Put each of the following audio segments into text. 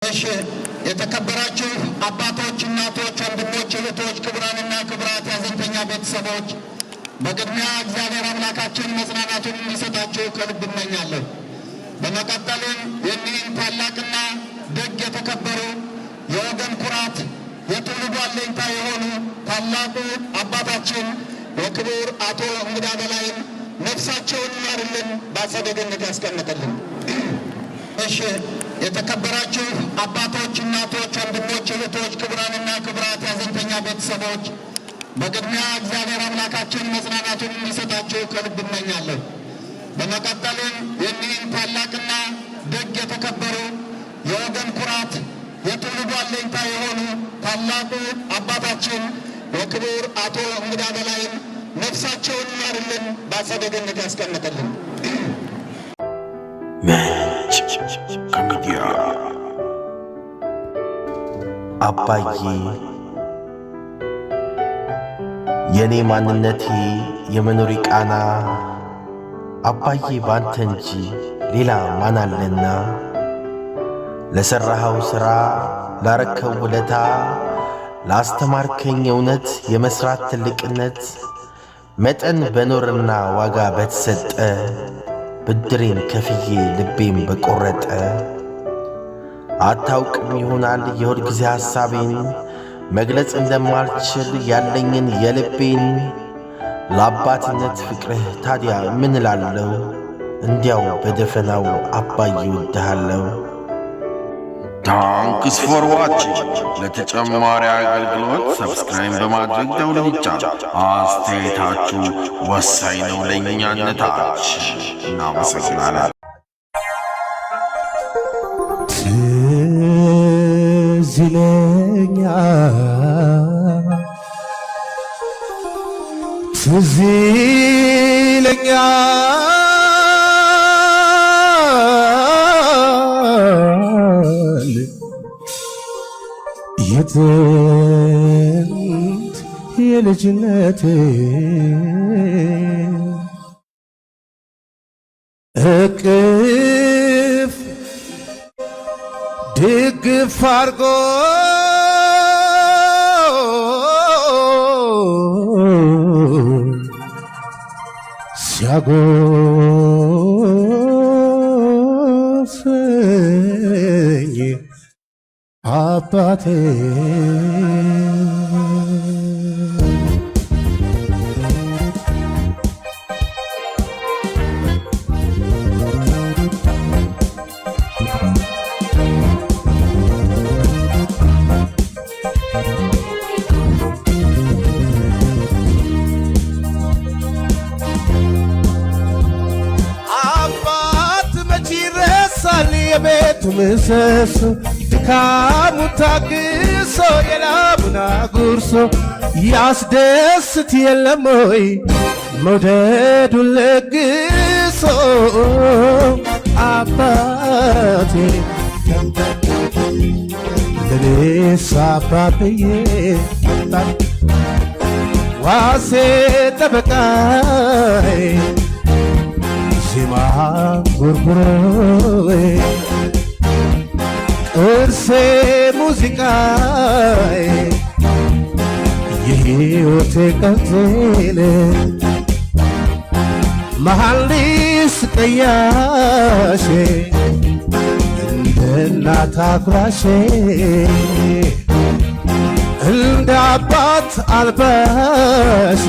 እሺ የተከበራችሁ አባቶች፣ እናቶች፣ ወንድሞች፣ እህቶች፣ ክቡራንና ክቡራት ያዘንተኛ ቤተሰቦች በቅድሚያ እግዚአብሔር አምላካችን መጽናናቱን እንዲሰጣችሁ ከልብ እመኛለሁ። በመቀጠልም የኒህን ታላቅና ደግ የተከበሩ የወገን ኩራት የትውልዱ አለኝታ የሆኑ ታላቁ አባታችን የክቡር አቶ እንግዳ በላይን ነፍሳቸውን ይማርልን፣ በአጸደ ገነት ያስቀምጥልን። እሺ የተከበራችሁ አባቶች፣ እናቶች፣ ወንድሞች፣ እህቶች፣ ክቡራንና ክቡራት ያዘንተኛ ቤተሰቦች በቅድሚያ እግዚአብሔር አምላካችን መጽናናቱን እንዲሰጣችሁ ከልብ እመኛለሁ። በመቀጠልም የኒህን ታላቅና ደግ የተከበሩ የወገን ኩራት የትውልዱ አለኝታ የሆኑ ታላቁ አባታችን የክቡር አቶ እንግዳ በላይን ነፍሳቸውን ይማርልን፣ በአጸደ ገነት ያስቀምጥልን። ምንጭ ከሚዲያ አባዬ የኔ ማንነቴ የመኖሪ ቃና አባዬ ባንተ እንጂ ሌላ ማን አለና ለሠራኸው ሥራ ላረከው ውለታ ላስተማርከኝ እውነት የመሥራት ትልቅነት መጠን በኖርና ዋጋ በተሰጠ ብድሬን ከፍዬ ልቤም በቈረጠ አታውቅም ይሆናል የሁል ጊዜ ሐሳቤን መግለጽ እንደማልችል ያለኝን የልቤን ለአባትነት ፍቅርህ ታዲያ ምን እላለሁ? እንዲያው በደፈናው አባዬ እወድሃለሁ። ታንክስ ፎር ዋቺንግ። ለተጨማሪ አገልግሎት ሰብስክራይብ በማድረግ ደውል ይጫን። አስተያየታችሁ ወሳኝ ነው ለእኛነታችን። እናመሰግናለን። ትዝ ይለኛል ትዝ ይለኛል የጥንት የልጅነቴ እቅፍ ድግፍ አርጎ ሲያጎርሰኝ አባቴ የቤቱ ምሰሶ ድካሙ ታግሶ የላቡን አጉርሶ ያስደስት የለም ወይ መውደዱን ለግሶ አባቴ ለኔስ አባብዬ ዋሴ ጠበቃዬ ዜማ ጉርጉሮ ቅርሴ ሙዚቃዬ የሕይወቴ ቀንዜን መሐንዲስ ቀያሼ እንደ እናት አጉራሼ እንደ አባት አልባሼ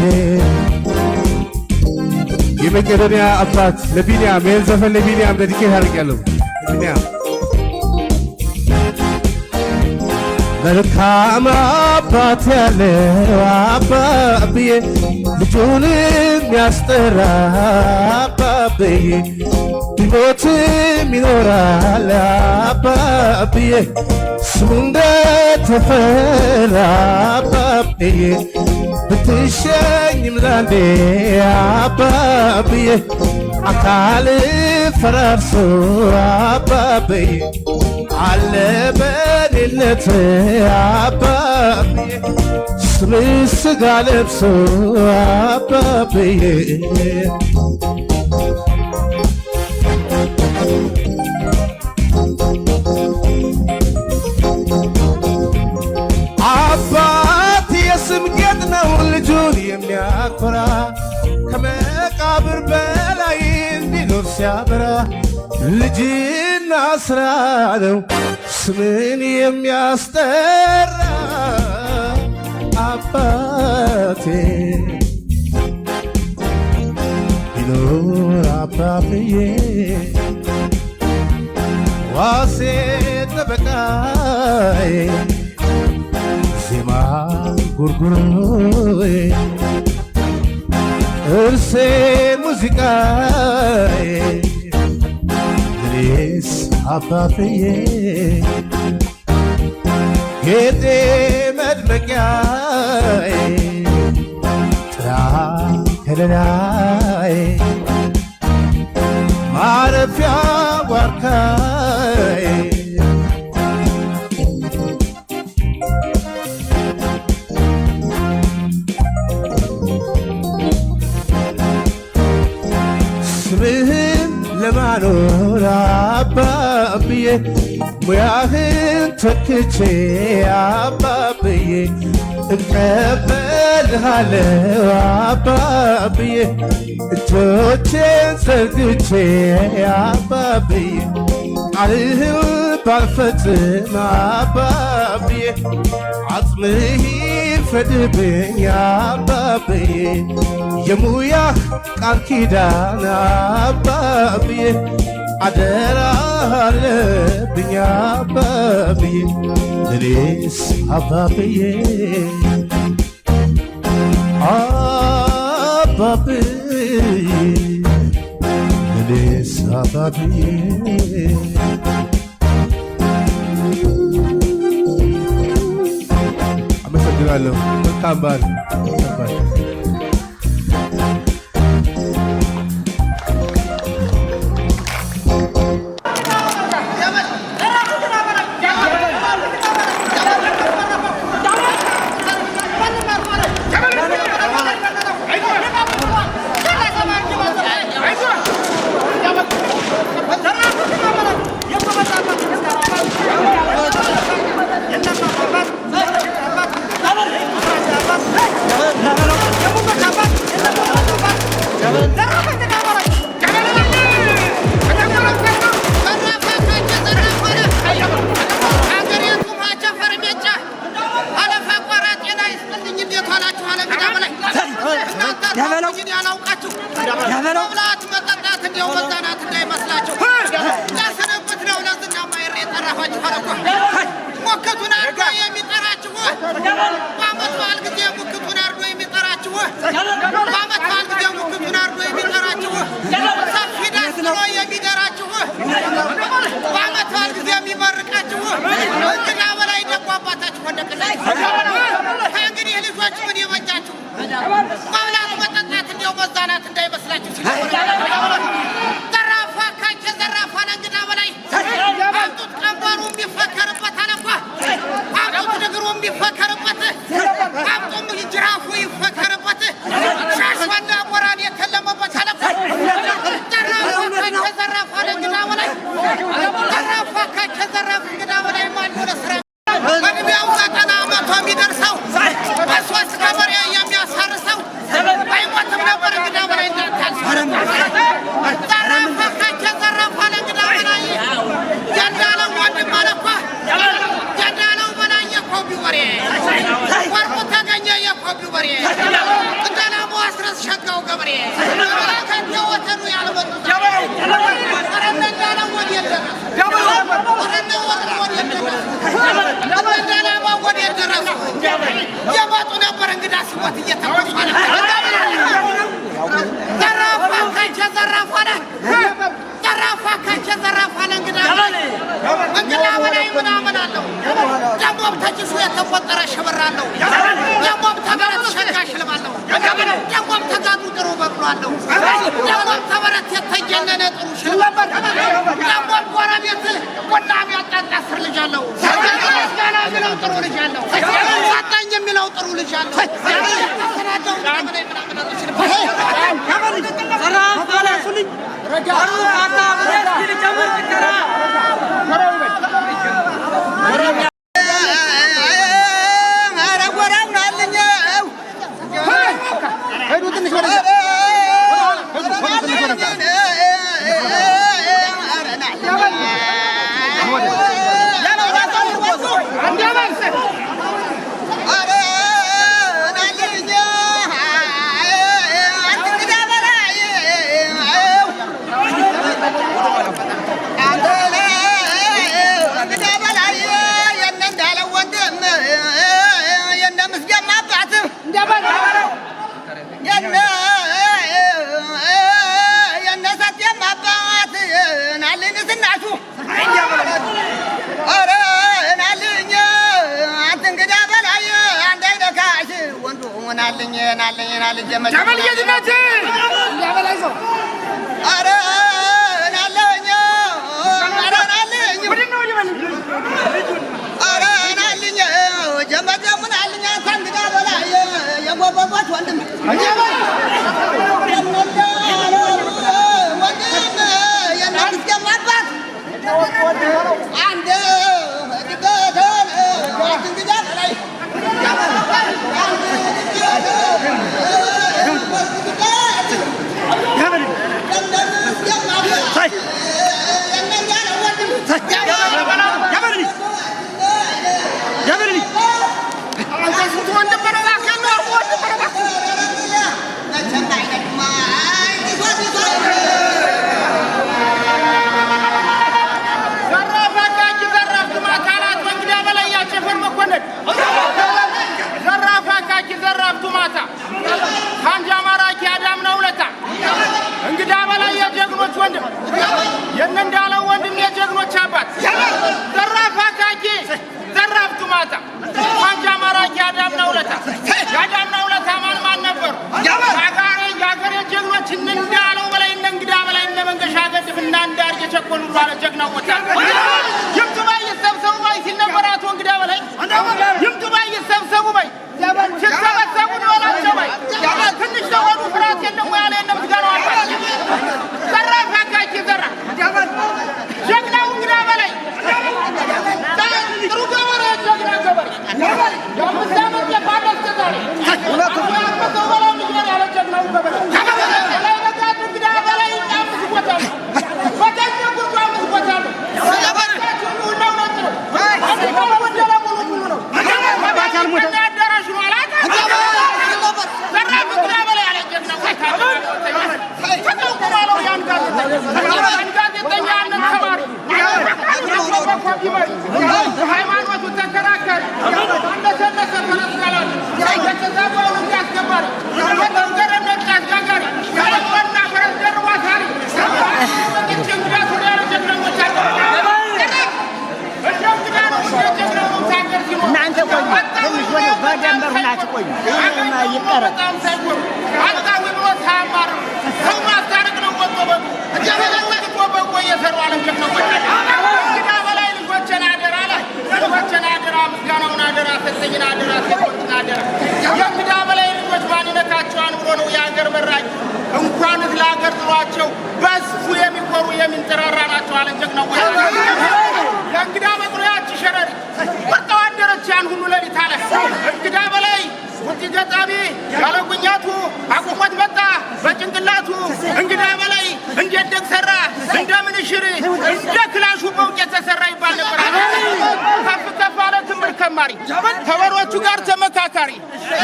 የመቄዶንያ አባት ለቢንያም ይህን ዘፈን ለቢንያም dediኬት አድርጌያለሁ። ቢንያም መልካም አባት ያለው አባብዬ ልጁን የሚያስጠራ አባብዬ ቢሞትም ይኖራል አባብዬ ስሙ እንደተፈራ አባብዬ ብትሸኝም ላንዴ አባብዬ አካል ፈራርሶ አባብዬ አለ በሌለት አባብዬ ስምህ ሥጋ ለብሶ አባብዬ ሲያኮራ ከመቃብር በላይ እንዲኖር ሲያበራ ልጅና ስራ ነው ስምን የሚያስጠራ አባቴ ቢኖር አባብዬ ዋሴ ጠበቃዬ ዜማ ጉርጉሮዬ እርሴ ሙዚቃዬ እኔስ አባብዬ ጌጤ መድመቂያዬ ጥላ ከለላዬ ማረፊያ ዋርካዬ ስምህን ለማኖር አባብዬ ሙያህን ተክቼ አባብዬ እቀበልሃለሁ አባብዬ እጆቼን ዘርግቼ አባብዬ ቃልህን ባልፈጽም አባብዬ አጽምህ ይፍረድብኝ አባብዬ የሙያህ ቃል ኪዳን አባብዬ አደራ አለብኝ አባብዬ እኔስ አባብዬ አባብዬ እኔስ አባብዬ አመሰግናለሁ። መልካም በዓል። ናለ ጀመል የድነቴ ያበላይዞ አረ ናለኝ አረ ናለኝ ምንድነው ይበል አረ ናለኝ ጀመል ምን አለኝ አንተ በላይ የጎበጎት ወንድም ጀመል ወንድም የናንስ ጀማባት አንድ የነንዳለው ወንድም የጀግኖች አባት ዘራፍ አካኪ ዘራፍ ቱማታ አንጃ ማራኪ አዳምናው ለታ ያዳምናው ለታ ማን ነበር ያገሬ ጀግኖች እንንዳለው በላይ እንንግዳ በላይ እነ መንገሻ ገድፍና እንዳርገ ቸኮሉ ባለ ጀግናው ወጣ ይምቱባይ ይሰብሰቡ ባይ ሲነበራቱ እንግዳ በላይ ይምቱባይ ይሰብሰቡ ባይ ሲሰበሰቡ ነው አላቸው ባይ ትንሽ ተወዱ ፍራት የለም ያለ እነ ምስጋናው አባት ዘራፍ አካኪ ዘራፍ ጀግናው እንግዳ በላይ ጥሩ ገበሬ ጀግና ገበሬ የአምስት ዓመት የፋደስ ተዛሬ ያመተው በላይ ምጅበር ያለ ጀግናው ገበሬ በላይ ነጋቱ እንግዳ በላይ አምስት ቦታ ነው በተኛ ጉርጓ አምስት ቦታ ነው ሁሉም ነጭ ነው አዲስ ወደላ ሙሉ ነው አዳራሹ ነው አላታ ዘራፍ እንግዳ በላይ ያለ ጀግናው ተጠውቁማለው ያን ጋዜጠኛ ያንን ተማሪ ሃይማኖቱ ተከራከረ እንደተነሰ ፈረስጋላል የተዛባውን እንዲያስከባሪ በተንገረ ነጭ አስጋጋሪ ያለቆና ፈረስ ደርባ ታሪ እንግዳት ወደ ያለ ጀግናዎች እናንተ ቆዩ ትንሽ ወደ በደንበር ሁናችሁ ቆዩ ይቀረ በጣም ሳይቆም አጣዊ ብሎ ሳያማር ሰው ማስታረቅ ነው ወጥቶ በቁ እጀበለወጥ ቆበቆ የሰሩ አለም ጀግናዎች እንግዳ በላይ ልጆችን አደራ ላይ ልጆችን አደራ ምስጋናውን አደራ ሰጠኝን አደራ ሰጠኝን አደራ የእንግዳ በላይ ልጆች ማንነታቸው አንብሮ ነው የሀገር በራኝ እንኳን ለሀገር ጥሯቸው በሱ የሚቆሩ የሚንጠራራ ናቸው አለም ጀግናዎች የእንግዳ መጥሪያች ሸረሪ ወጣው አደረች ያን ሁሉ ለሊት አለ እንግዳ በላይ ውጪ ገጣሚ ያለ ጉኛቱ አቁሞት መጣ በጭንቅላቱ እንግዳ በላይ እንዴት ደግ ሰራ እንደምን ሽሪ እንደ ክላሹ በውቄት ተሰራ ይባል ነበር ከፍ ከፍ አለ ትምር ከማሪ ከበሮቹ ጋር ተመካካሪ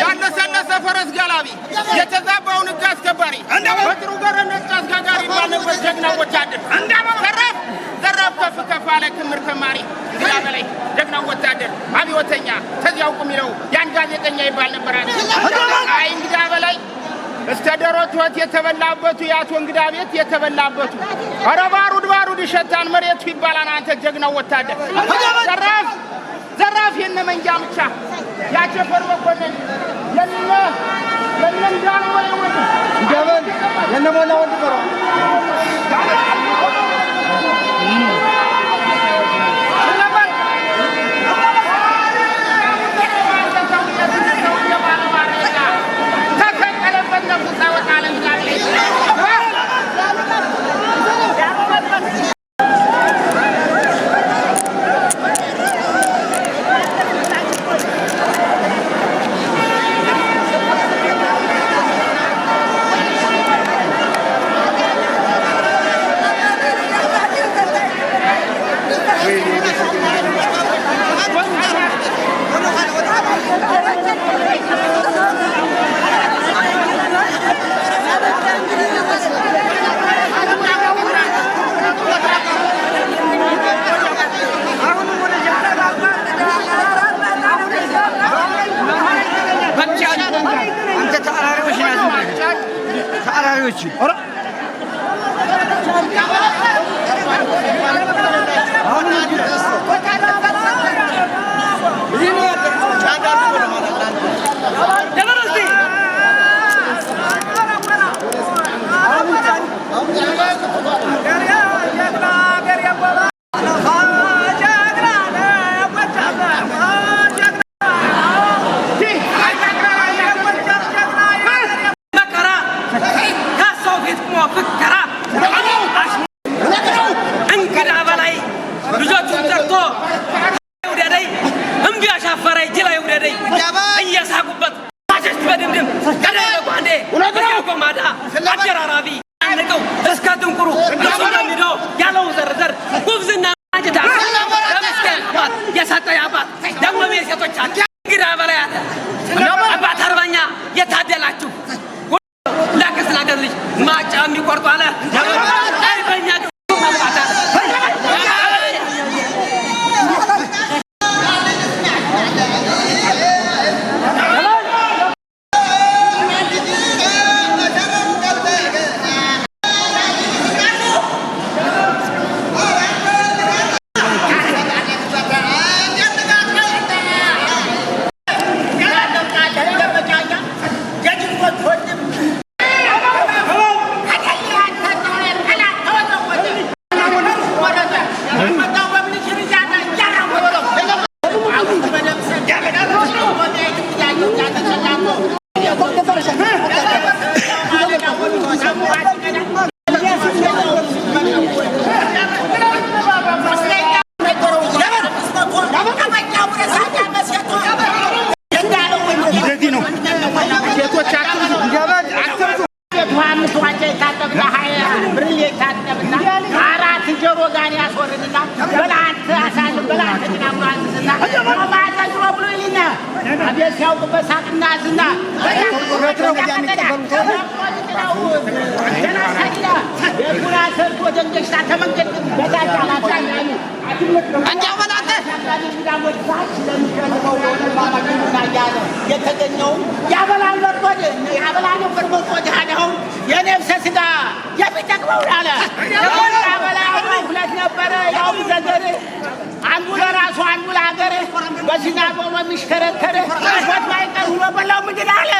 ያለሰለሰ ፈረስ ጋላቢ የተዛባውን ሕግ አስከባሪ በጥሩ ገረነጭ አስጋጋሪ ይባል ነበር ጀግና ወታደር ዘራፍ ዘራፍ ከፍ ከፍ አለ ክምር ከማሪ እንግዳ በላይ ጀግና ወታደር አብዮተኛ ተዚያው ቁሚለው ያን ጋዜጠኛ ይባል ነበር አይ እንግዳ በላይ እስከ ደሮት የተበላበቱ ያቶ እንግዳ ቤት የተበላበቱ ኧረ ባሩድ ይሸታል መሬቱ ይባላል አንተ ጀግናው ወታደር ዘራፍ የነ መንጃ ምቻ ያቸፈር መኮንን የነ እንዳን ወንድ ጀበል የነ ሞላ ወንድ ቀረ ሴቶች አለ እንግዳ በላይ አለ አባት አርበኛ የታደላችሁ ላከስ ላደልሽ ማጫ የሚቆርጡ አለ አርበኛ የተገኘው ያበላል ወርቆድ ያበላል ወርቆድ ያለው የነፍስ ስጋ የሚጠቅመው አለ ያበላል ሁለት ነበረ ያው ዘገረ አንዱ ለራሱ አንዱ ለሀገር በሲናር ወሎ የሚሽከረከረ ወጥ ማይቀር ሁሉ በላው ምንድን አለ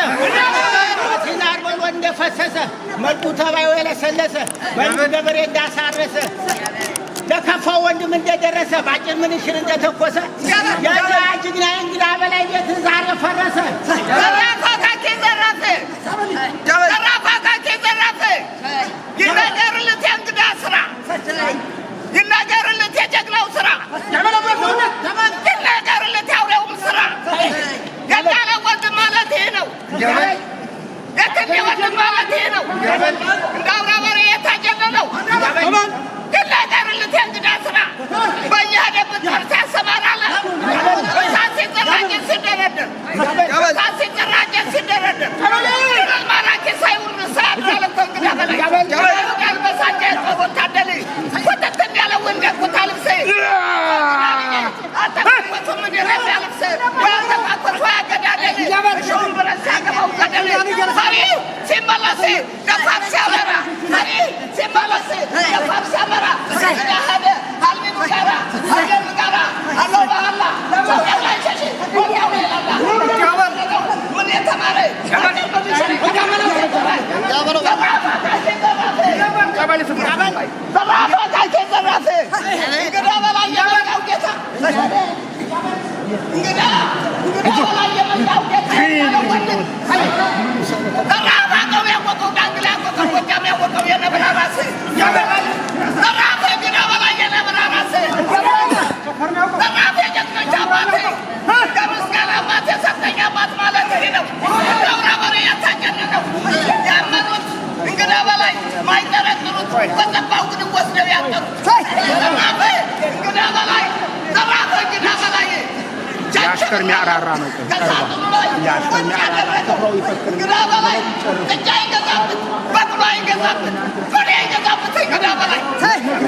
ሲናር ወሎ እንደፈሰሰ መልኩ ተባዩ የለሰለሰ መልኩ ገበሬ እንዳሳረሰ ለከፋው ወንድም እንደደረሰ ባጭር ምን ሽር እንደተኮሰ ያዛ ጅግና እንግዳ በላይ ቤት ዛሬ ፈረሰ ዘራፋካኬ ዘራፈ ዘራፋካኬ ዘራፈ ይነገርልት የእንግዳ ስራ ይነገርልት የጀግናው ስራ ይነገርልት ያውሬውም ስራ የዳለ ወንድም ማለት ይሄ ነው የክንዴ ወንድም ማለት ይሄ ነው እንደ አውራ በሬ የታጀለ ነው ይነገርልት የእንግዳ ስራ በየሄደበት ጠርታ ያሰማራል እሳት ሲዘራጀን ሲደረደር እሳት ሲዘራጀን ሲደረደር ማራኪ ሳይውል ሰዓት ያለፈ እንግዳ በላይ ያልበሳጨ ወታደል ወተትን ያለ ወንገት ኩታ ልብሴ አተኮቱ ምድረስ ያልብሴ ያተፋኮቱ ያገዳደል እሾውን ብረስ ያገባው ገደል ፈሪ ሲመለስ ደፋር ሲያበራ ፈሪ ሲመለስ ደፋር ሲያበራ ሄደ አልሚን ጋራ አገር ጋራ አለው ባህላ ያላይሸሽ ወዲያው ይላላ ምን የተማረ ያሽከር የሚያራራ ነው ያሽከር የሚያራራ ተፈው ይፈክር ግራ በላይ ጥጃ ይገዛበት በቅሎ ይገዛበት ፍሬ ይገዛበት ግራ በላይ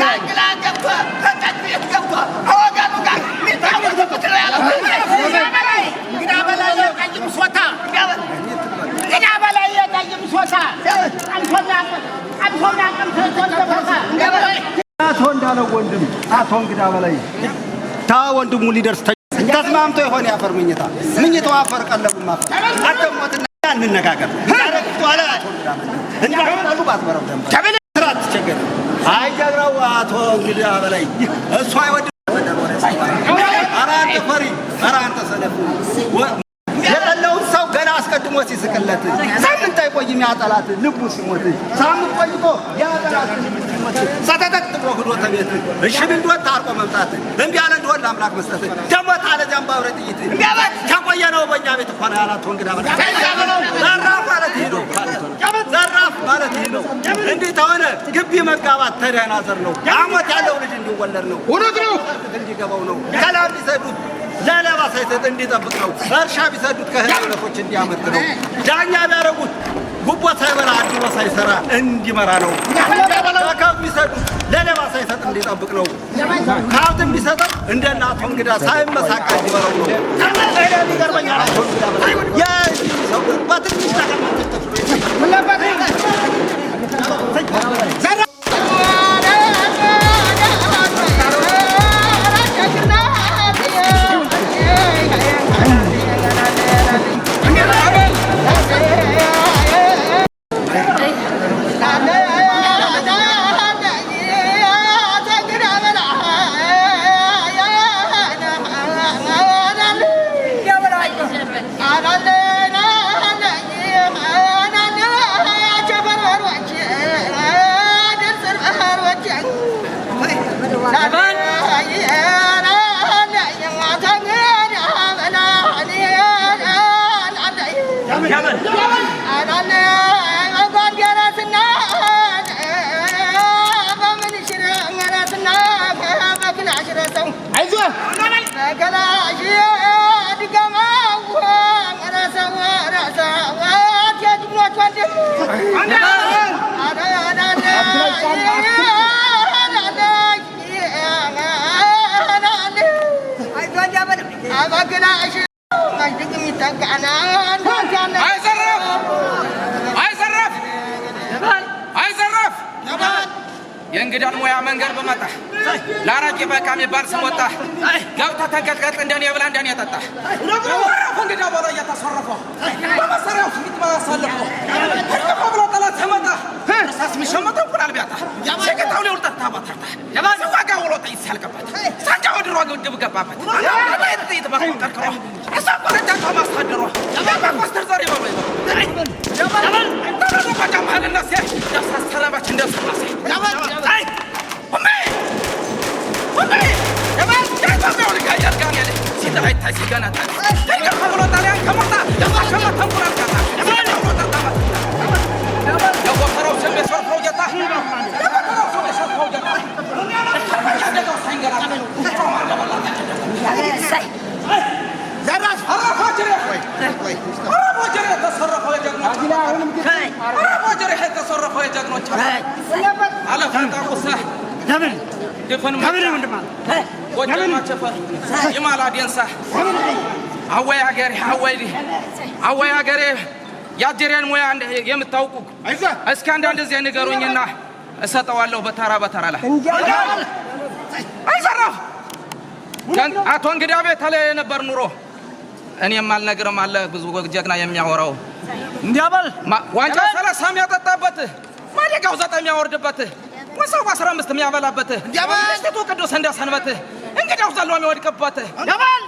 ጋግላ ገብቶ ከቀጥት ገብቶ ከወገኑ ጋር ሊታወቅበት ነው ያለው ግራ በላይ የቀይም ሶታ ግራ በላይ የቀይም ሶታ አንቶና ተተተፈታ አቶ እንዳለው ወንድም አቶ እንግዳ በላይ ታ ወንድሙ ሊደርስ ተስማምቶ ይሆን ያፈር ምኝታው አፈር ቀለቡ ማፈር አተሞትና እንነጋገር ያረግጡ አለ አቶ እንግዳ እንዳሉ ባትበረው ደም ተብለራት ተቸገረ አይ ጀግራው አቶ እንግዳ በላይ እሱ አይወድ አራንተ ፈሪ አራንተ ሰነፍ የጠላው ሰው ገና አስቀድሞ ሲስቅለት ሳምንት አይቆይም ያጠላት ልቡ ሲሞት ሳምንት ቆይቶ ያጠላት ልቡ ሲሞት ሰተተት ብሎ ሆዶ ተቤት እሺ ብንዶት ታርቆ መምጣት እንቢ ያለ እንደሆነ አምላክ መስጠት ደሞ ታለ ጃምባው ረጥይት እንቢያበት ተቆየ ነው በእኛ ቤት እንኳን ያላት ወንግዳ ዘራፍ ማለት ይሄ ነው ዘራፍ ማለት ይሄ ነው እንዴ ተሆነ ግቢ መጋባት ተደናዘር ነው አሞት ያለው ልጅ እንዲወለድ ነው እውነት ነው እንዲገባው ነው ከላም ይሰዱት ለሌባ ሳይሰጥ እንዲጠብቅ ነው። እርሻ ቢሰዱት ከህለፎች እንዲያመጥ ነው። ዳኛ ቢያረጉት ጉቦ ሳይበላ አድሮ ሳይሰራ እንዲመራ ነው። ከብት ቢሰዱት ለሌባ ሳይሰጥ እንዲጠብቅ ነው። ከብት ቢሰጠው እንደ እናቱ እንግዳ ሳይመሳቃ እንዲመራው ነው። ይገርመኛል። ሰው በትንሽ ነገር የእንግዳን ሙያ መንገድ በመጣ ላራቂ በቃ የሚባል ስም ወጣ። ገብታ ተንቀጥቀጥ እንደኔ ብላ እንደኔ ጠጣ። እንግዳ በላ እየተሰረፈ በመሰሪያው ፊት ማሳለፈ ከፍ ብሎ ጠላት ተመጣ እርሳስ የሚሸመተው ቁላል ቢያጣ ሲገታው ሊውል ጠጣ ባታታ የባሰው ዋጋ ውሎ ጠይት ሲያልቅበት ሳንጃ ወድሮ ግድብ ገባበት ጥይት በቆጠርከው የሳቆለጃ ማስተዳደሯ በቆስተር ዛሬ ባባይ ጀማል ተረዶ በቃማልና ሲያ ያሳሰረባች እንደሰማሴ አይ አወይ አገሬ ያጀሬን ሙያ የምታውቁ እስኪ አንዳንድ ጊዜ ንገሩኝና እሰጠዋለሁ በተራ በተራ ላይ አይሰራፍ አቶ እንግዳ ቤት ላይ ነበር ኑሮ እኔም አልነግርም አለ ብዙ ጀግና የሚያወራው እንዲያበል ዋንጫ 30 የሚያጠጣበት ማደጋው 9 የሚያወርድበት ወሰው 15 የሚያበላበት እንዲያበል ቅዱስ እንደሰንበት እንግዳው ዘሎ የሚወድቅበት እንዲያበል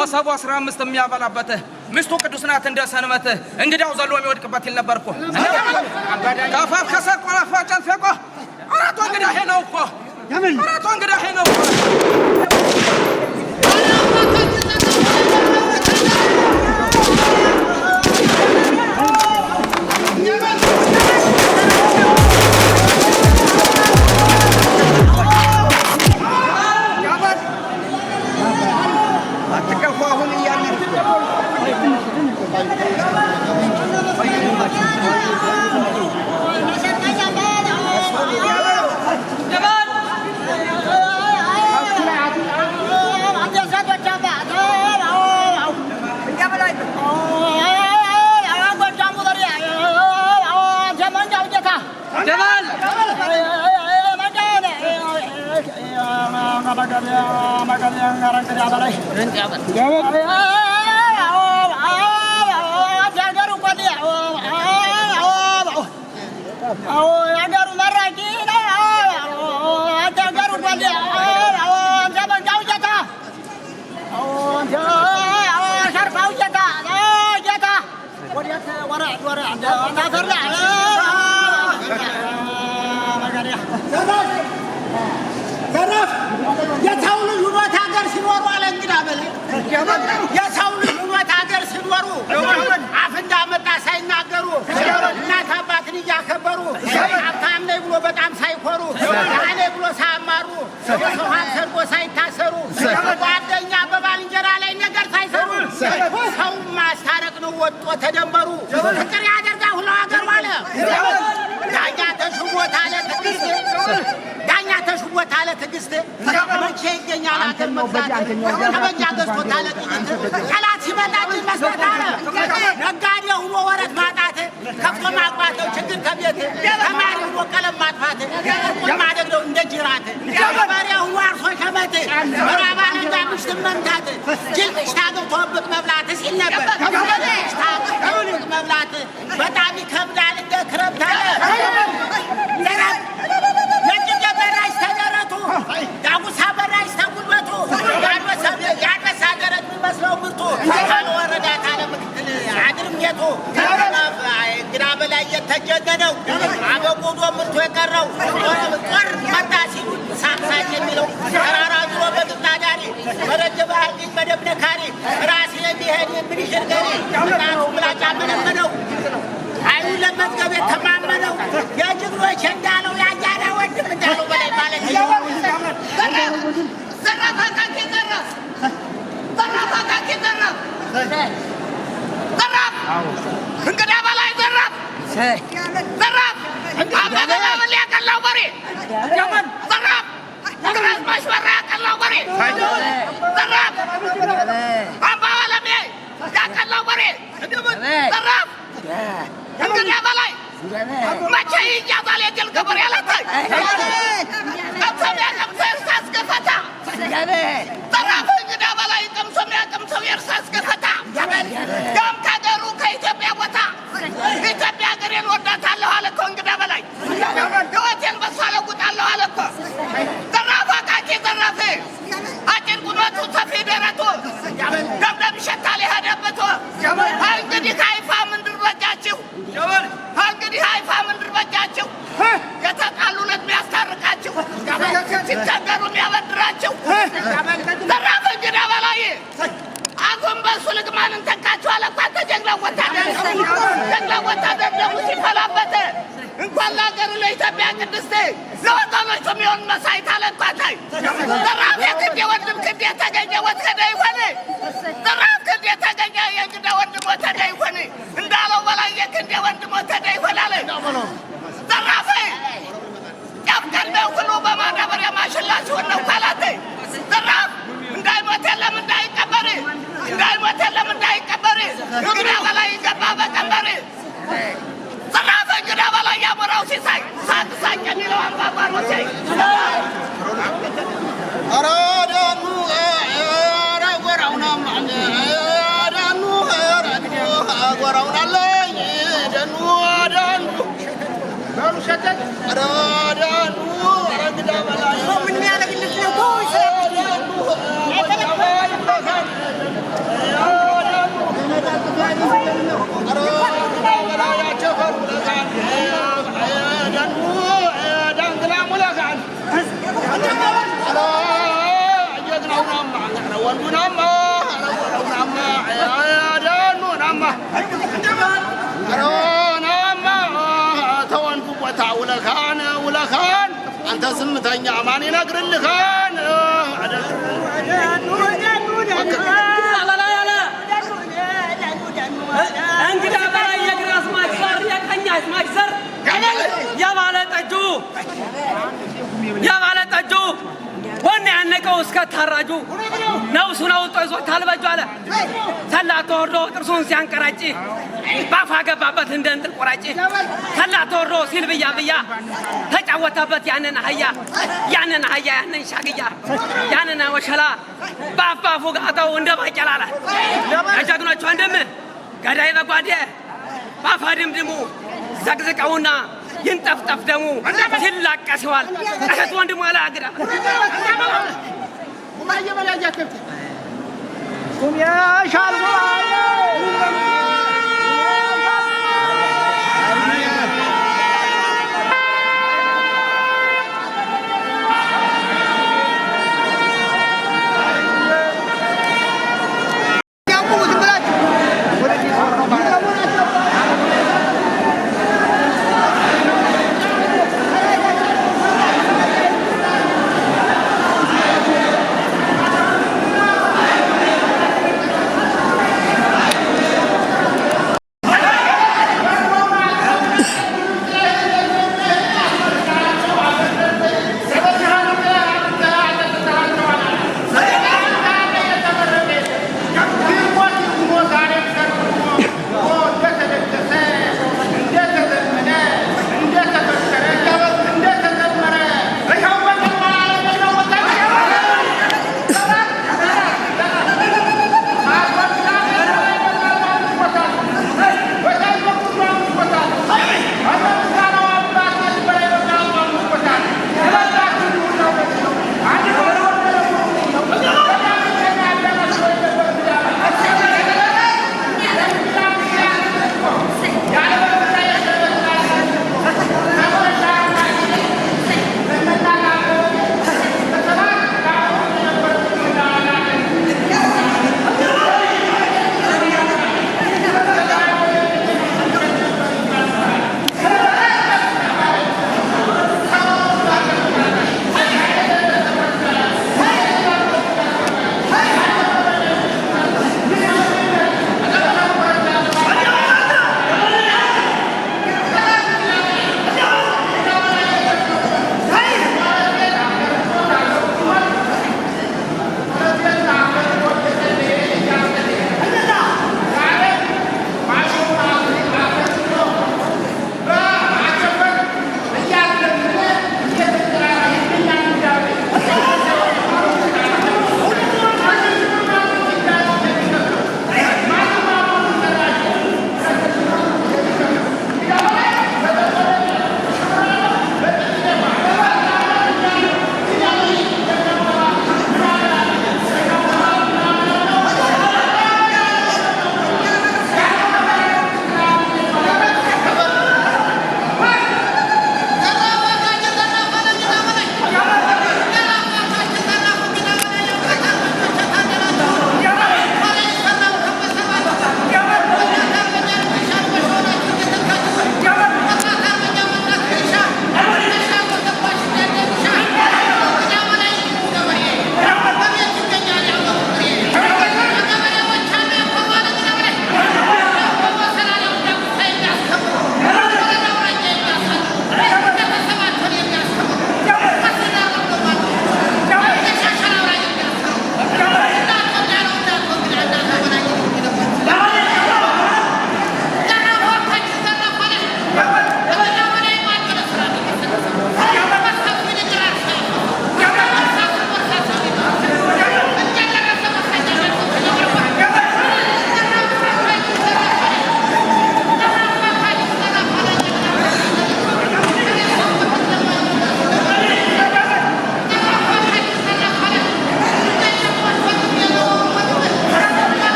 ወሰቡ 15 የሚያበላበት ሚስቱ ቅዱስ ናት እንደሰንበት እንግዳው ዘሎ የሚወድቅበት ይል ነበርኮ ካፋፍ ከሰቆ አፋጫን ፈቆ አራቱ እንግዳ ሄነው እኮ አራቱ እንግዳ ሄነው ሳይታሰሩ ጓደኛ በባልንጀራ ወጦ ተደንበሩ ፍቅር ያደርጋ ሁሉ አገር ዋለ ዳኛ ተሽቦት አለ ትዕግስት ዳኛ ተሽቦት አለ ትዕግስት መቼ ይገኛል አገር መግዛት ከበጃ ገዝቶት አለ ጥይት ጠላት ሲመጣ ግን መስጠት አለ ነጋዴ ሁኖ ወረት ማጣት ከፍቶ ማግባተው ችግር ከቤት ተማሪ ሁኖ ቀለም ማጥፋት የማደግደው እንደ ጅራት ገበሬ ሁኖ አርሶ ሸመት ምዕራብ አለንጋ ምሽትን መምታት ጅል ሽታገብቶብቅ መብላት ሲል ነበር ሽታገብቶብቅ መብላት በጣም ይከብዳል እንደ ክረምት አለ የጭንጀ በራሽ ተደረቱ ዳጉሳ በራሽ ተጉልበቱ ያንበሳ ደረት የሚመስለው ብርቱ ካልወረዳት አለ ምክትል አድርም ጌቱ እንግዳ በላይ የተጀነነው አበቁዶ ምርቱ የቀረው ጦር መጣ ሲሉ ሳቅሳቅ የሚለው ተራራ ዙሮ በግብጣ ዳሪ በረጀ ባህልኝ መደብ ነካሪ ራስ የሚሄድ የምንሽር ገሪ እናቱ ምላጫ መነመነው አይኑ ለመዝገብ የተማመነው የጅግሮች እንዳለው ያያዳ ወንድም እንዳለው በላይ ማለት ዘራፋካኪ ዘራፍ ዘራፋካኪ ዘራፍ ዘራፍ እንግዳ በላይ ዘራፍ ዘራፍ አባበላ በል ያቀላው በሬ ዘራፍ እግረዝ ማሽበራ ያቀላው በሬ ዘራፍ አባበለሜ ያቀላው በሬ ዘራፍ እንግዳ በላይ መቼ ይያዛል የጀል ገበሬ ያለታይ ቀምሶሚያ ቀምሰው የእርሳስ ገፈታ ዘራፍ እንግዳ በላይ ቀምሶሚያ ቀምሰው የእርሳስ ገፈታ ያም ከሀገሩ ከኢትዮጵያ ቦታ ኢትዮጵያ ሀገሬን ወዳታለሁ አለ እኮ እንግዳ በላይ ሕይወቴን በሷ ለውጣለሁ አለ እኮ ዘራፍ አቃቂ ዘራፍ አጭር ቁመቱ ሰፊ ደረቱ ደምደም ይሸታል የሄደበቱ እንግዲህ ከሀይፋ ምንድር በጃችሁ እንግዲህ ሀይፋ ምንድር በጃችሁ የተጣሉ ለሚያስታርቃችሁ ሲቸገሩ የሚያበድራችሁ ዘራፍ እንግዳ በላይ አጎንበሱ ልግማንን ተካችሁ አለ እኮ አንተ ጀግና ወታደር ደሙ ሲፈላበት እንኳን ለሀገሩ ለኢትዮጵያ ቅድስት ለወገኖቹ የሚሆን መሳይት አለ እኮ አንታይ ዘራፍ የክንዴ ወንድም ክንዴ የተገኘ ወትከደ ይሆን ዘራፍ ክንዴ የተገኘ የእንግዳ ወንድም ወተደ ይሆን እንዳለው በላይ የክንዴ ወንድም ወተደ ይሆን አለ ዘራፍ ያፍቀንደው ሁሉ በማዳበሪያ ማሽላ ሲሆን ነው ካላተ ዘራፍ እንዳይሞት የለም እንዳይቀበር እንዳይሞት የለም እንዳይቀበር እንግዳ በላይ ይገባ በቀንበር ዘራፍ እንግዳ በላይ ያሞራው ሲሳይ ሳቅ ሳቅ የሚለው አምባጓሮ ሲያይ ኧረ ደኑ ኧረ ጎራውናም አለ ደኑ ኧረ ጎራውናለኝ ደኑ ደኑ በሉ ሸተት ኧረ ደኑ ኧረ እንግዳ በላይ ምን ያደርግልሽ ነው ውለኻን አንተ ዝምተኛ ማን ይነግርልኻን እንግዳ በላይ የግራ አስማች ዘር የቀኝ አስማች ዘር የባለ ጠጁ ወኔ ያነቀው እስከ ታራጁ ነፍሱን አውጥቶ ይዞታል በእጁ አለ ሰላ ተወርዶ ጥርሱን ሲያንቀራጭ ባፋ ገባበት እንደ እንጥል ቆራጭ ሰላ ተወርዶ ሲል ብያ ብያ ተጫወተበት ያንን አህያ ያንን ሻግያ ያንን ወሸላ ባፋፉ ጋጠው እንደ ባቄላ አለ የጀግኖቹ ወንድም ገዳይ በጓዴ ባፋ ድምድሙ ዘቅዝቀውና ይንጠፍጠፍ ደሙ ሲላቀስ ይዋል እህት ወንድሙ አለ አግዳ ቁም ያሻል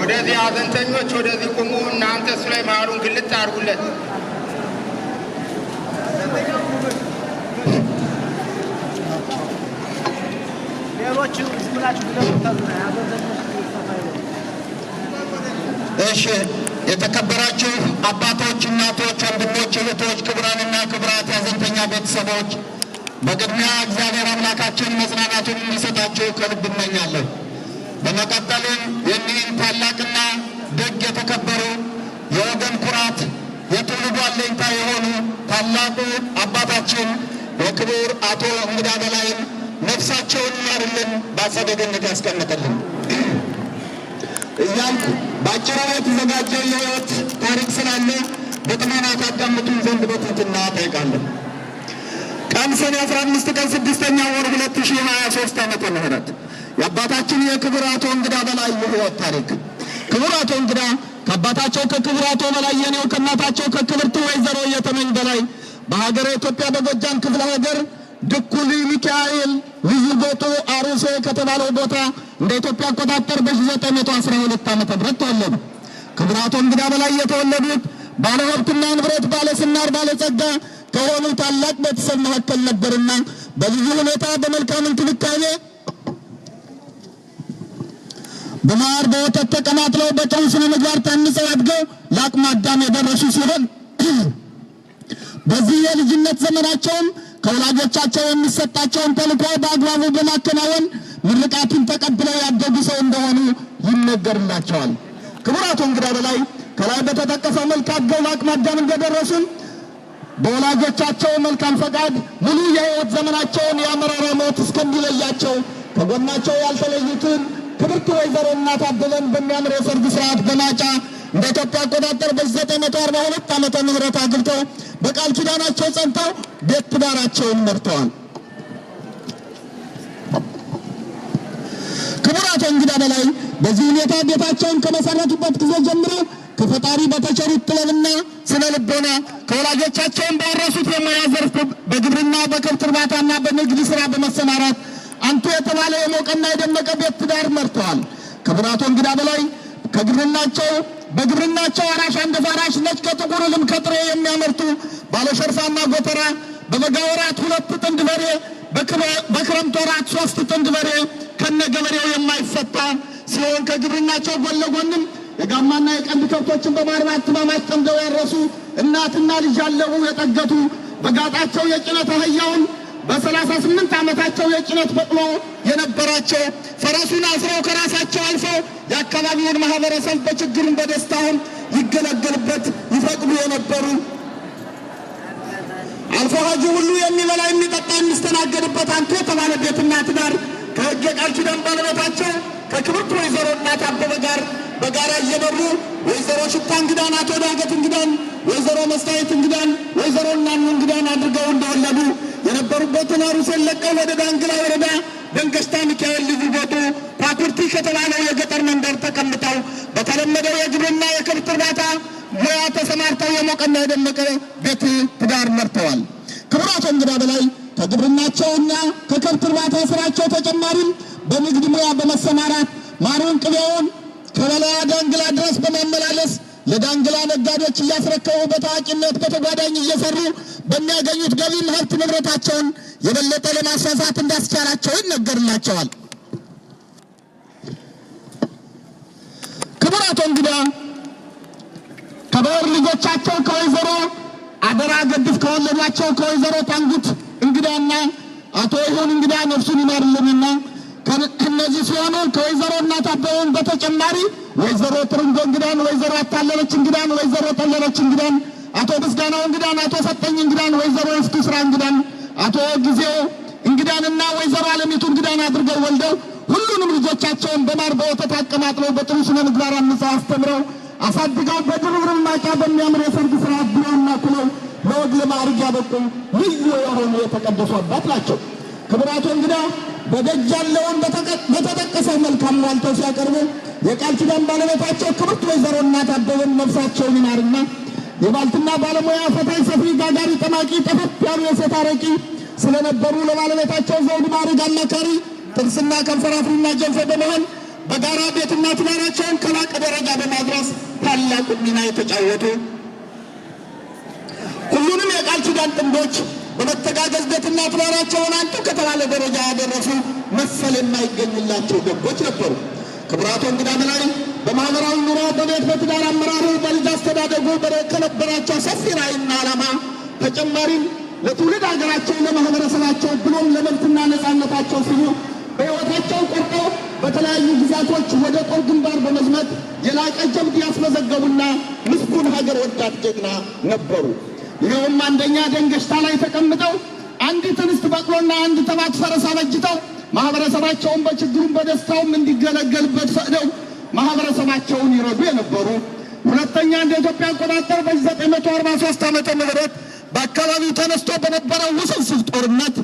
ወደዚህ አዘንተኞች ወደዚህ ቁሙ። እናንተ እሱ ላይ መሀሉን ግልጥ አድርጉለት። እሺ፣ የተከበራችሁ አባቶች፣ እናቶች፣ ወንድሞች፣ እህቶች፣ ክቡራንና ክቡራት ያዘንተኛ ቤተሰቦች በቅድሚያ እግዚአብሔር አምላካችን መጽናናቱን እንዲሰጣችሁ ከልብ እመኛለሁ። በመቀጠልም እኒህን ታላቅና ደግ የተከበሩ የወገን ኩራት የትውልዱ አለኝታ የሆኑ ታላቁ አባታችን የክቡር አቶ እንግዳ በላይን ነፍሳቸውን ይማርልን፣ በአጸደ ገነት ያስቀምጥልን እያልኩ በአጭሩ የተዘጋጀው የሕይወት ታሪክ ስላለ በጥሞና ታዳምጡን ዘንድ በትህትና እጠይቃለሁ። ቀን ሰኔ 15 ቀን 6ኛ ወር 2023 ዓመተ ምህረት የአባታችን የክቡር አቶ እንግዳ በላይ የሕይወት ታሪክ። ክቡር አቶ እንግዳ ከአባታቸው ከክቡር አቶ በላይ የኔው ከእናታቸው ከክብርት ወይዘሮ የተመኝ በላይ በሀገረ ኢትዮጵያ በጎጃም ክፍለ ሀገር ድኩሊ ሚካኤል ልዩ ቦቱ አሩሴ ከተባለው ቦታ እንደ ኢትዮጵያ አቆጣጠር በ1912 ዓመተ ምህረት ተወለዱ። ክቡር አቶ እንግዳ በላይ የተወለዱት ባለሀብትና ንብረት ባለስናር ባለጸጋ ከሆኑ ታላቅ ቤተሰብ መካከል ነበርና በልዩ ሁኔታ በመልካም እንክብካቤ በማር በወተት ተቀማጥለው በጥሩ ስነ ምግባር ታንጸው አድገው ለአቅመ አዳም የደረሱ ሲሆን በዚህ የልጅነት ዘመናቸውም ከወላጆቻቸው የሚሰጣቸውን ተልዕኮ በአግባቡ በማከናወን ምርቃትን ተቀብለው ያደጉ ሰው እንደሆኑ ይነገርላቸዋል። ክቡር አቶ እንግዳ በላይ ከላይ በተጠቀሰው መልክ አድገው ለአቅመ አዳም እንደደረሱም በወላጆቻቸው መልካም ፈቃድ ሙሉ የሕይወት ዘመናቸውን የአመራራ ሞት እስከሚለያቸው ከጎናቸው ያልተለዩትን ክብርት ወይዘሮ እናት አበበን በሚያምር የሰርግ ስርዓት በማጫ እንደ ኢትዮጵያ አቆጣጠር በ942 ዓመተ ምህረት አግብተው በቃል ኪዳናቸው ጸንተው ቤት ትዳራቸውን መርተዋል። ክቡር አቶ እንግዳ በላይ በዚህ ሁኔታ ቤታቸውን ከመሰረቱበት ጊዜ ጀምሮ ከፈጣሪ በተቸሩት ጥበብና ስነ ልቦና ከወላጆቻቸውን ባወረሱት የሙያ ዘርፍ በግብርና በከብት እርባታና በንግድ ስራ በመሰማራት አንቱ የተባለ የሞቀና የደመቀ ቤት ትዳር መርተዋል። ክቡር አቶ እንግዳ በላይ በግብርናቸው አራሽ አንደፋራሽ ነጭ ከጥቁር ልም ከጥሬ የሚያመርቱ ባለሸርፋማ ጎተራ በበጋ ወራት 2 ጥንድ በሬ በክረምት ወራት 3 ጥንድ በሬ ከነገበሬው የማይፈታ ሲሆን ከግብርናቸው ጎን ለጎንም የጋማና የቀንድ ከብቶችን በማርባት በማስጠምደው ያረሱ እናትና ልጅ ያለቡ የጠገቱ በጋጣቸው የጭነት አህያውን በ38 ዓመታቸው የጭነት በቅሎ የነበራቸው ፈረሱን አስረው ከራሳቸው አልፈው የአካባቢውን ማህበረሰብ በችግርም በደስታውም ይገለገልበት ይፈቅዱ የነበሩ አልፎ ሀጂ ሁሉ የሚበላ የሚጠጣ የሚስተናገድበት አንቱ የተባለ ቤትና ትዳር ከሕግ ቃል ኪዳን ባለቤታቸው ከክብርት ወይዘሮ እናት አበበ ጋር በጋራ እየመሩ ወይዘሮ ሽታ እንግዳን፣ አቶ ዳገት እንግዳን፣ ወይዘሮ መስታየት እንግዳን፣ ወይዘሮ እናኑ እንግዳን አድርገው እንደወለዱ የነበሩበትን አሩሴን ለቀው ወደ ዳንግላ ወረዳ ደንገሽታ ሚካኤል ልዩ ቦቱ ፓኩርቲ ከተባለው የገጠር መንደር ተቀምጠው በተለመደው የግብርና የከብት እርባታ ሙያ ተሰማርተው የሞቀና የደመቀ ቤት ትዳር መርተዋል። ክቡራቶ እንግዳ በላይ ከግብርናቸውና ከከብት እርባታ ስራቸው ተጨማሪም በንግድ ሙያ በመሰማራት ማሩን ቅቤውን ከበላያ ዳንግላ ድረስ በማመላለስ ለዳንግላ ነጋዴዎች እያስረከቡ በታዋቂነት በተጓዳኝ እየሰሩ በሚያገኙት ገቢም ሀብት ንብረታቸውን የበለጠ ለማስፋፋት እንዳስቻላቸው ይነገርላቸዋል። ክቡራቶ እንግዳ ከባህር ልጆቻቸው ከወይዘሮ አደራ ገድፍ ከወለዷቸው ከወይዘሮ ታንጉት እንግዳና አቶ ይሁን እንግዳ ነፍሱን ይማርልንና ከነዚህ ሲሆኑ ከወይዘሮ እናት አበበን በተጨማሪ ወይዘሮ ትርንጎ እንግዳን፣ ወይዘሮ አታለለች እንግዳን፣ ወይዘሮ ጠለለች እንግዳን፣ አቶ ምስጋናው እንግዳን፣ አቶ ሰጠኝ እንግዳን፣ ወይዘሮ እስቱ ስራ እንግዳን፣ አቶ ጊዜው እንግዳንና ወይዘሮ አለሚቱ እንግዳን አድርገው ወልደው ሁሉንም ልጆቻቸውን በማር በወተት አቀማጥለው በጥሩ ስነ ምግባር አንጸው አስተምረው አሳድገው በድርብርብ ማጫ በሚያምር የሰርግ ስርዓት ብለውና ኩለው ለወግ ለማዕረግ ያበቁ ልዩ የሆኑ የተቀደሱ አባት ናቸው። ክቡራቶ እንግዳ በደጅ ያለውን በተጠቀሰው መልካም ዋልተው ሲያቀርቡ የቃል ኪዳን ባለቤታቸው ክብርት ወይዘሮ እናት አበበን ነፍሳቸውን ይማርና የባልትና ባለሙያ ፈታይ ሰፊ ጋጋሪ ጠማቂ ጠፈፍ ያሉ የሴት አረቂ ስለነበሩ ለባለቤታቸው ዘውድ ማዕረግ አማካሪ ጥርስና ከንፈር አፍሪና ጀንፎ በመሆን በጋራ ቤትና ትዳራቸውን ከላቀ ደረጃ በማድረስ ታላቁ ሚና የተጫወቱ ሁሉንም የቃል ኪዳን ጥንዶች በመተጋገዝ ቤትና ትዳራቸውን አንቱ ከተባለ ደረጃ ያደረሱ መሰል የማይገኝላቸው ደጎች ነበሩ። ክቡራቶ እንግዳ በላይ በማህበራዊ ኑሮ በቤት በትዳር አመራሩ በልጅ አስተዳደጉ ከነበራቸው ሰፊ ራዕይና ዓላማ ተጨማሪም ለትውልድ ሀገራቸው ለማህበረሰባቸው ብሎም ለመብትና ነፃነታቸው ሲሉ በሕይወታቸው ቆርጠው በተለያዩ ጊዜያቶች ወደ ጦር ግንባር በመዝመት የላቀ ጀብድ ያስመዘገቡና ምስጉን ሀገር ወዳድ ጀግና ነበሩ። ይኸውም አንደኛ ደንገሽታ ላይ ተቀምጠው አንዲት እንስት በቅሎና አንድ ተባት ፈረስ አበጅተው ማህበረሰባቸውን በችግሩም በደስታውም እንዲገለገልበት ፈቅደው ማህበረሰባቸውን ይረዱ የነበሩ። ሁለተኛ እንደ ኢትዮጵያ አቆጣጠር በ943 ዓመተ ምህረት በአካባቢው ተነስቶ በነበረው ውስብስብ ጦርነት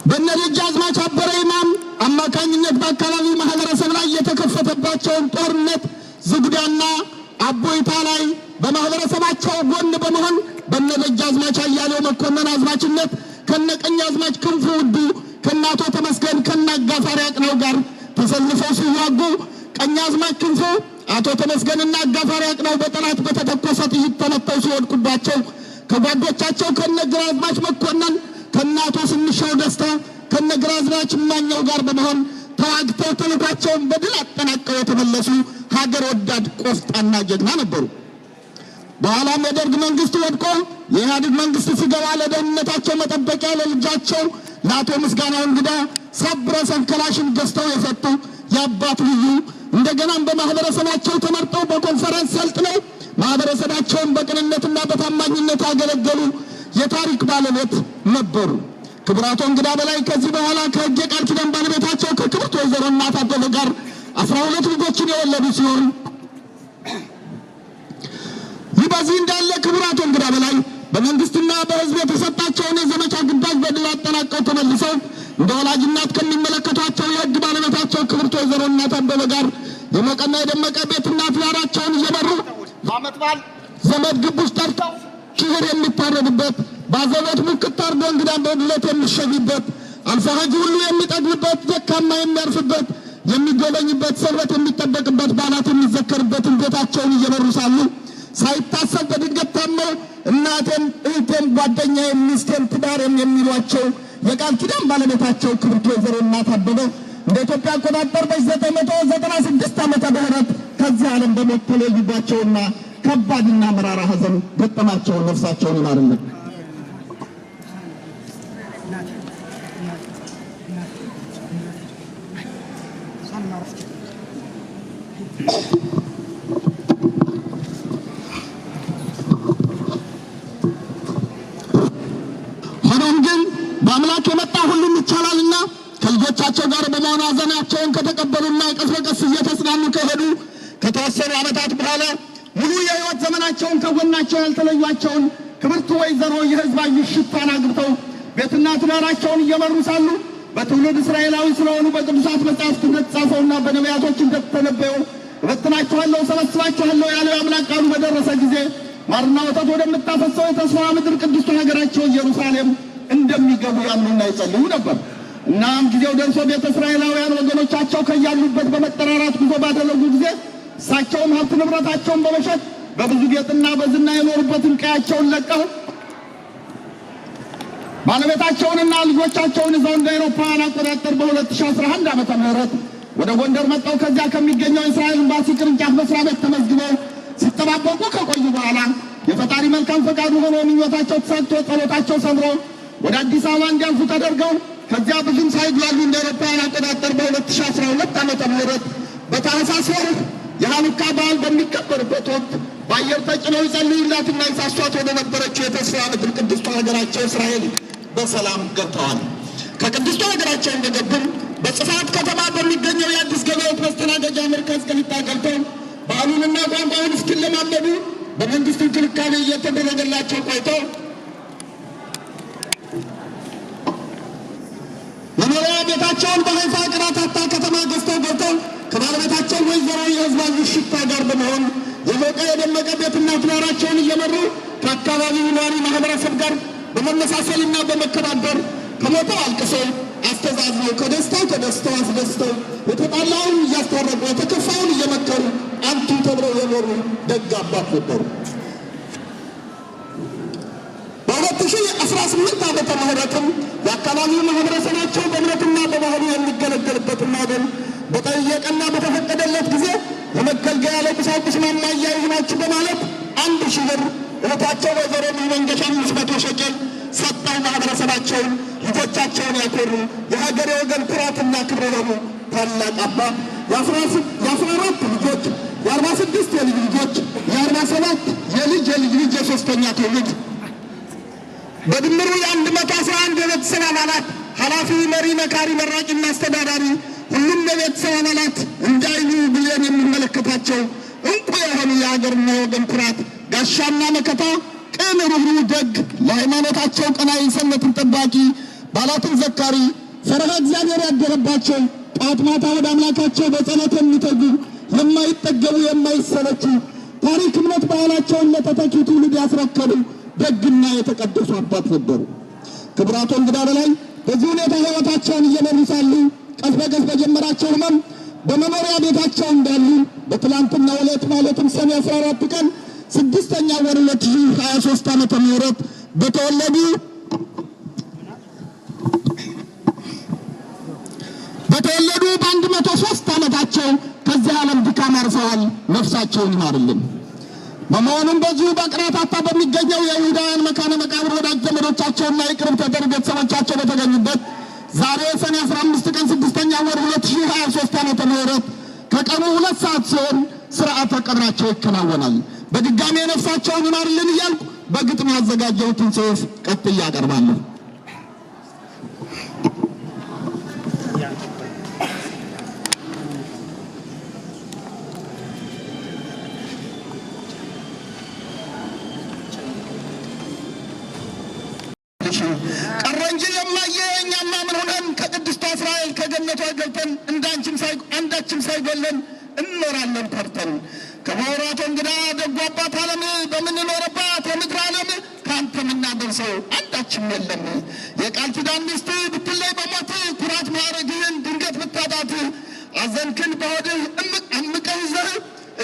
በነደጃዝማች አበረ ይማም አማካኝነት በአካባቢው ማህበረሰብ ላይ የተከፈተባቸውን ጦርነት ዝጉዳና አቦይታ ላይ በማህበረሰባቸው ጎን በመሆን በነደጃዝማች አያሌው መኮንን አዝማችነት ከነቀኛዝማች ክንፉ ውዱ ከናቶ ተመስገን ከናጋፋሪ አቅነው ጋር ተሰልፈው ሲዋጉ ቀኛዝማች ክንፉ አቶ ተመስገንና አጋፋሪ አቅነው በጠላት በተተኮሰ ጥይት ተመተው ሲወድቁባቸው ከጓዶቻቸው ከነግራዝማች መኮንን ከናቶ ስንሻው ደስታ ከነግራዝማች ማኛው ጋር በመሆን ተዋግተው ተልኳቸውን በድል አጠናቀው የተመለሱ ሀገር ወዳድ ቆፍጣና ጀግና ነበሩ። በኋላም የደርግ መንግስት ወድቆ የኢህአዴግ መንግስት ሲገባ ለደህንነታቸው መጠበቂያ ለልጃቸው ለአቶ ምስጋናው እንግዳ ሰብረ ሰንከላሽን ገዝተው የሰጡ የአባት ልዩ እንደገናም በማህበረሰባቸው ተመርጠው በኮንፈረንስ ሰልጥነው ማህበረሰባቸውን በቅንነትና በታማኝነት ያገለገሉ የታሪክ ባለቤት ነበሩ። ክቡራቶ እንግዳ በላይ ከዚህ በኋላ ከሕግ ቃል ኪዳን ባለቤታቸው ከክብርት ወይዘሮ እናት አበበ ጋር 12 ልጆችን የወለዱ ሲሆን ይህ በዚህ እንዳለ ክቡራቶ እንግዳ በላይ በመንግስትና በህዝብ የተሰጣቸውን የዘመቻ ግዳጅ በድል አጠናቀው ተመልሰው እንደ ወላጅ እናት ከሚመለከቷቸው የሕግ ባለቤታቸው ክብርት ወይዘሮ እናት አበበ ጋር የሞቀና የደመቀ ቤትና ትዳራቸውን እየመሩ ዓመት በዓል ዘመድ ግቡሽ ጠርተው ክብር የሚታረድበት ባዘቦት ሙክት ታርዶ እንግዳን በድለት የሚሸኙበት አልፎ ሀጅ ሁሉ የሚጠግብበት፣ ደካማ የሚያርፍበት፣ የሚጎበኝበት፣ ሰንበት የሚጠበቅበት፣ በዓላት የሚዘከርበትን ቤታቸውን እየመሩ ሳሉ ሳይታሰብ በድንገት ታመው እናቴም እህቴም ጓደኛዬም ሚስቴም ትዳሬም የሚሏቸው የቃል ኪዳን ባለቤታቸው ክብርት ወይዘሮ እናት አበበ እንደ ኢትዮጵያ አቆጣጠር በ996 ዓመተ ምህረት ከዚህ ዓለም በሞት ተለዩባቸውና ከባድና መራራ ሐዘን ገጠማቸው። ነፍሳቸውን ይማርልን። ሆኖም ግን በአምላክ የመጣ ሁሉም ይቻላልና ከልጆቻቸው ጋር በመሆን ሐዘናቸውን ከተቀበሉና ቀስ በቀስ እየተጽናኑ ከሄዱ ከተወሰኑ ዓመታት በኋላ ሙሉ የሕይወት ዘመናቸውን ከጎናቸው ያልተለዩአቸውን ክብርት ወይዘሮ የሕዝባዊ ሽታን አግብተው ቤትና ትዳራቸውን እየመሩ ሳሉ በትውልድ እስራኤላዊ ስለሆኑ በቅዱሳት መጻሕፍት እንደተጻፈውና በነቢያቶች እንደተተነበየው እበትናችኋለሁ፣ ሰበስባችኋለሁ ያለው የአምላክ ቃሉ በደረሰ ጊዜ ማርና ወተት ወደምታፈሰው የተስፋ ምድር ቅድስት ሀገራቸው ኢየሩሳሌም እንደሚገቡ ያምኑና ይጸልዩ ነበር። እናም ጊዜው ደርሶ ቤተ እስራኤላውያን ወገኖቻቸው ከያሉበት በመጠራራት ጉዞ ባደረጉ ጊዜ እሳቸውም ሀብት ንብረታቸውን በመሸጥ በብዙ ጌጥና በዝና የኖሩበትን ቀያቸውን ለቀው ባለቤታቸውንና ልጆቻቸውን ይዘው እንደ አውሮፓውያን አቆጣጠር በ2011 ዓመተ ምህረት ወደ ጎንደር መጥተው ከዚያ ከሚገኘው የእስራኤል ኤምባሲ ቅርንጫፍ መስሪያ ቤት ተመዝግበው ሲጠባበቁ ከቆዩ በኋላ የፈጣሪ መልካም ፈቃዱ ሆኖ ምኞታቸው ተሳክቶ ጸሎታቸው ሰምሮ ወደ አዲስ አበባ እንዲያልፉ ተደርገው ከዚያ ብዙም ሳይጉላሉ እንደ አውሮፓውያን አቆጣጠር በ2012 ዓመተ ምህረት በታኅሳስ ወር የሃኑካ በዓል በሚከበርበት ወቅት በአየር ተጭነው ይጸልዩላትና ይሳሷት ወደ ነበረችው የተስፋ ምድር ቅድስቷ ሀገራቸው እስራኤል በሰላም ገብተዋል። ከቅድስቷ ሀገራቸው እንደገቡም በጽፋት ከተማ በሚገኘው የአዲስ ገበያዎች መስተናገጃ መርከዝ ቅሊጣ ገብተው ባህሉንና ቋንቋውን እስኪለማመዱ በመንግስት እንክብካቤ እየተደረገላቸው ቆይተው መኖሪያ ቤታቸውን በሀይፋ ቅራታታ ከተማ ገዝተው ገብተው ከባለቤታቸው ወይዘሮ የሕዝባዊ ሽታ ጋር በመሆን የሞቀ የደመቀ ቤትና ትዳራቸውን እየመሩ ከአካባቢው ነዋሪ ማህበረሰብ ጋር በመመሳሰልና በመከባበር ከሞተው አልቅሰው አስተዛዝነው ከደስታው ተደስተው አስደስተው የተጣላውን እያስታረቁ የተከፋውን እየመከሩ አንቱ ተብለው የኖሩ ደግ አባት ነበሩ። በ2018 ዓመተ ምህረትም የአካባቢው ማህበረሰባቸው በእምነትና በባህሉ የሚገለገልበትና በጠየቀና በተፈቀደለት ጊዜ የመገልገያ ለቁሳቁስ ማሟያ ይሁናችሁ በማለት 1000 ብር እህታቸው ወይዘሮ መንገሻ 500 ሸቄል ሰጠው ማህበረሰባቸውን ልጆቻቸውን ያኮሩ የሀገሬ ወገን ኩራትና ክብር የሆኑ ታላቅ አባት የ14 ልጆች የ46 የልጅ ልጆች የ47 የልጅ ልጅ የሶስተኛ ትውልድ በድምሩ የ111 የቤተሰብ አባላት ኃላፊ፣ መሪ፣ መካሪ፣ መራቂና አስተዳዳሪ ሁሉም የቤተሰብ አባላት እንዳይሉ ብለን የሚመለከታቸው እንቁ የሆኑ የሀገርና የወገን ኩራት ጋሻና መከታ ቅን፣ ርኅሩህ፣ ደግ፣ ለሃይማኖታቸው ቀናኢ፣ ሰንበትን ጠባቂ፣ በዓላትን ዘካሪ፣ ፈሪሃ እግዚአብሔር ያደረባቸው ጠዋት ማታ ወደ አምላካቸው በጸሎት የሚተጉ የማይጠገቡ የማይሰለቹ ታሪክ፣ እምነት፣ ባህላቸውን ለተተኪ ትውልድ ያስረከቡ ደግና የተቀደሱ አባት ነበሩ። ክቡራቶ እንግዳ በላይ በዚህ ሁኔታ ሕይወታቸውን እየመሩ ሳሉ ቀስ በቀስ በጀመራቸው ሕመም በመኖሪያ ቤታቸው እንዳሉ በትላንትናው ዕለት ማለትም ሰኔ 14 ቀን 6ኛ ወር 2023 ዓመተ ምህረት በተወለዱ በ103 ዓመታቸው ከዚህ ዓለም ድካም አርፈዋል። ነፍሳቸውን ይማርልን። በመሆኑም በዚሁ በቅራታታ በሚገኘው የይሁዳውያን መካነ መቃብር ወዳጅ ዘመዶቻቸውና የቅርብ ተጠሪ ቤተሰቦቻቸው በተገኙበት ዛሬ ሰኔ 15 ቀን 6ኛ ወር 2023 ዓመተ ምህረት ከቀኑ 2 ሰዓት ሲሆን ስርዓተ ቀብራቸው ይከናወናል። በድጋሜ ነፍሳቸውን ይማርልን እያልኩ በግጥም ያዘጋጀሁትን ጽሑፍ ቀጥዬ አቀርባለሁ። ቀረ እንጂ የማየ እኛማ ምን ሆነን ከቅድስቷ እስራኤል ከገነቷ ገብተን አንዳችም ሳይጎለን እንኖራለን ፈርተን። ከመውራቶ እንግዳ ደጉ አባት ዓለም በምንኖርባት የምድር ዓለም ከአንተ የምናደርሰው አንዳችም የለም። የቃል ኪዳን ሚስት ብትለይ በሞት አዘንክን በሆድህ እምቀህ ይዘህ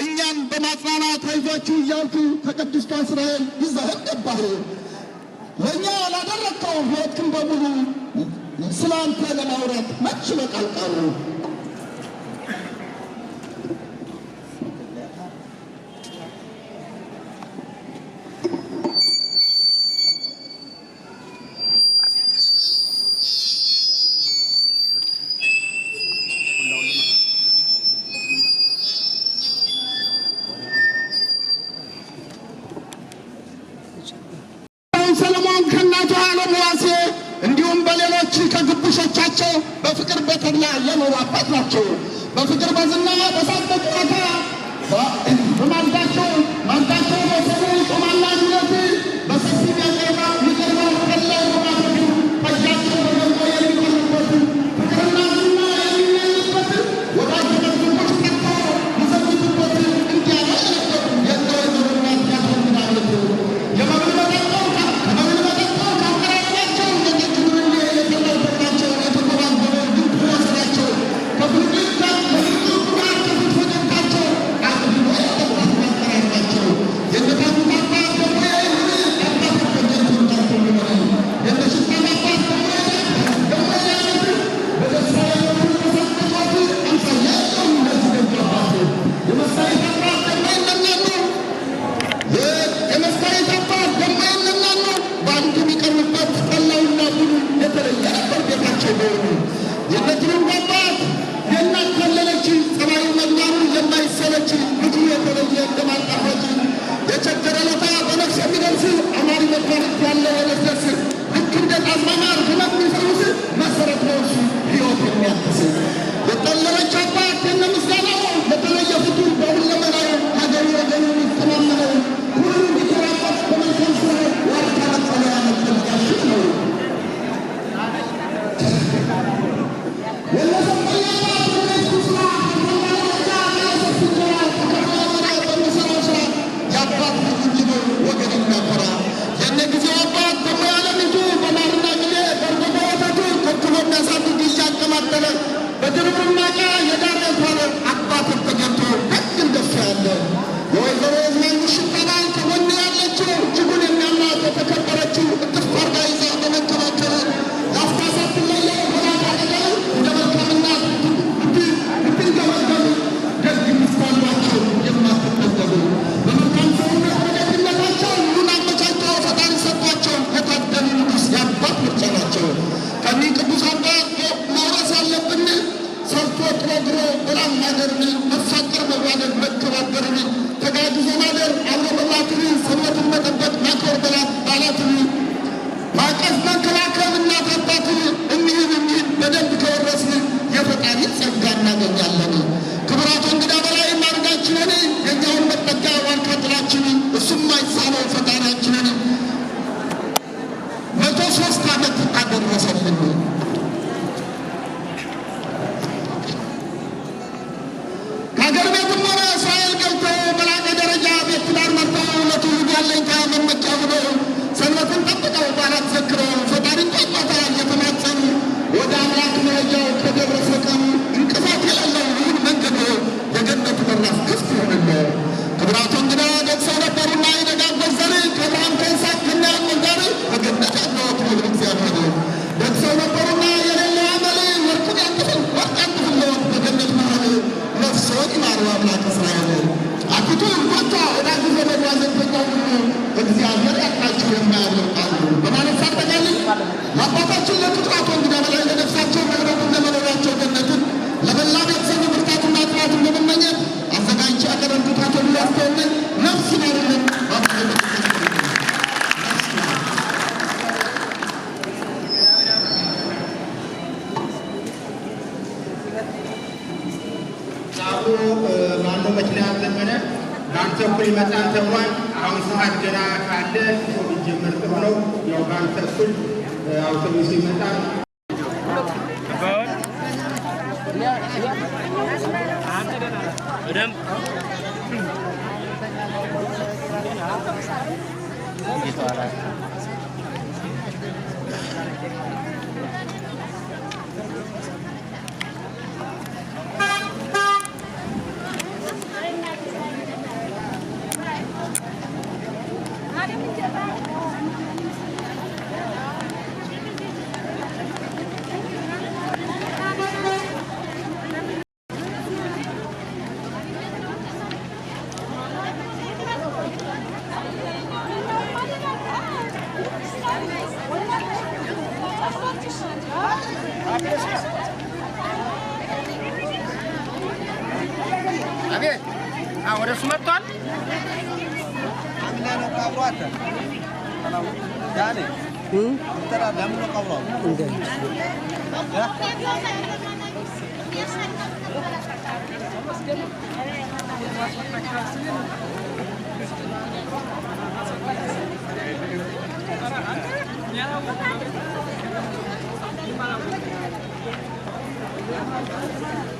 እኛን በማጽናናት አይዟችሁ እያልኩ ከቅድስቷ እስራኤል ይዘህን ገባህ። ለእኛ ላደረግከው ሕይወትክን በሙሉ ስለ አንተ ለማውራት መች በቃል ቀሩ። ሰለሞን ከእናቱ ዓለም ዋሴ እንዲሁም በሌሎች ከግቡሾቻቸው በፍቅር በተድላ የኖሩ አባት ናቸው። በፍቅር በዝና በሳቅ በጨዋታ በማልዳቸው በሰሩ ጾማና ጅረት በሰፊ ያቀርባ ገላይ በማድረግ ፈጃቸው በገንቆ የሚቀርቡበት ፍቅርና ዝና የሚመኙበት ወዳጅነት ግቦች ቀጥቶ ይዘግቱበት እንዲያለ የዘወዘሩናት ያስወግዳለት የመብል መጠጣው ከአቀራረባቸው የጠጅሩን የተጠበቃቸው የተቆባበረ ድንቅ ወሰዳቸው ከፍልቅት ጋር ጉዳት ከፊት ፈገግታቸው አቅድሞ የጠጣት ማቀራረባቸው የነታቱ አባት ደግሞ አባት ፈጀንቱንታቸው ሊሆነ የነሽታን አባት ደግሞ በደስታ የመሳቀቷት አምሳያቸው እነዚህ ደንገባት የመሳሪት አባት ደግሞ ይለናሉ የመስታየት አባት ደግሞ ይለናሉ በአንድ የሚቀርቡበት ጠላውና ቡኑ የተለየ ነበር ቤታቸው በሆኑ የነትንም አባት የናካለለች ጸባዩ መግባሩ የማይሰለች ልጁ የተለየ እንደማጣፋጭ የቸገረ ለታ በነፍስ የሚደርስ አማሪ መኳንንት ያለው የነስደርስ ልክ እንደ ጣዝማማር ህመም የሚፈውስ መሰረት ነው እሱ ሕይወት የሚያድስ የጠለለች አባት የነ ምስጋናው የተለየ ፍጡር በሁለመናው ሀገሩ ወገኑ የሚተማመነው ሁሉ ሊኮራበት በመልካም ስራ ዋርካ መጠለያ መጠለያሽት ነው። በድርብርማጫ የዳር ያልኳለ አባትን ተገቶ ደግ እንደሱ ያለ የወይዘሮ ዝናኙ ሽጠናን ከጎን ያለችው እጅጉን የሚያምናት የተከበረችው እጥፍ አርጋ ይዛ በመንከባከብ ላፍታ ሳትለየው ሆናት አጠገብ እንደ መልካም እናት ብትንገበገቡ ደግ ሚስት የማትጠገቡ በመልካም ሰውነት በደግነታቸው ሁሉን አመቻቸው ፈጣሪ ሰጥቷቸው የታደሉ ንጉሥ የአባት ምርጫ ናቸው። ከኒህ ቅዱስ አባት መውረስ ያለብን ሰርቶ ጥሮ ግሮ በላም ማደርን መፋቀር መዋደድ መከባበርን ተጋግዞ ማደር አብሮ መብላትን ሰውነትን መጠበቅ ማክበር በዓላትን ማቀፍ መንከባከብ እናት አባትን እኒህን በደንብ ከወረስን የፈጣሪ ጸጋ እናገኛለን። ክቡራቱ እንግዳ በላይ ማድረጋችንን የእኛውን መጠጊያ ዋርካ ጥላችንን እሱም አይሳነው ፈጣሪያችንን 103 ዓመት አደረሰልን። ከሀገር ቤትም ሆነ እስራኤል ገብተው በላቀ ደረጃ ቤት ትዳር መርተው ለትውልድ ያለኝታ መመኪያ ሆነው ሰንበትን ጠብቀው በዓላት ዘክረው ፈጣሪን ጠዋታ እየተማጸኑ ወደ አምላክ መረጃው ከደረሰ ቀኑ እንቅፋት የሌለው ይሁን መንገዱ የገነቱ በራፍ ክፍት ይሆንልህ። ክቡራቱ እንግዳ ደርሰው ነበሩና የደጋጎች ዘር ከአብርሃም ከይስሐቅ ከያዕቆብ ጋር በገነት ያለዎት ክብር እግዚአብሔር ደርሰው ነበሩና የሌለው አመል ወርቁን ያንጥፍል ወርቅ ያንጥፍልዎት በገነት መሃል ነፍሶን ይማሩ አምላክ እስራኤል አትቱ እንኳታ ወዳጅ ዘመድ ያዘንተኛው ሁሉ እግዚአብሔር ያቃችሁ የማያደርቃሉ በማለት ሳጠቃልል ለአባታችን ለቅጥራቱ እንግዳ በላይ ለነፍሳቸው መቅረቱን ለመኖሪያቸው ገነትን ለመላ ቤተሰብ ብርታትና ጥራቱን በመመኘት አዘጋጅቼ ያቀረብኩት አቶ ሊያስተውልን ነፍስ ይማሩልን ባለው መኪና ዘመነ በአንተ እኩል ይመጣል ተብሏል። አሁን ሰዓት ገና ካለ ቢጀመር ጥሩ ነው። ያው በአንተ እኩል አውቶቡስ ይመጣል። አቤት ወደ እሱ መጥቷል። Yeah.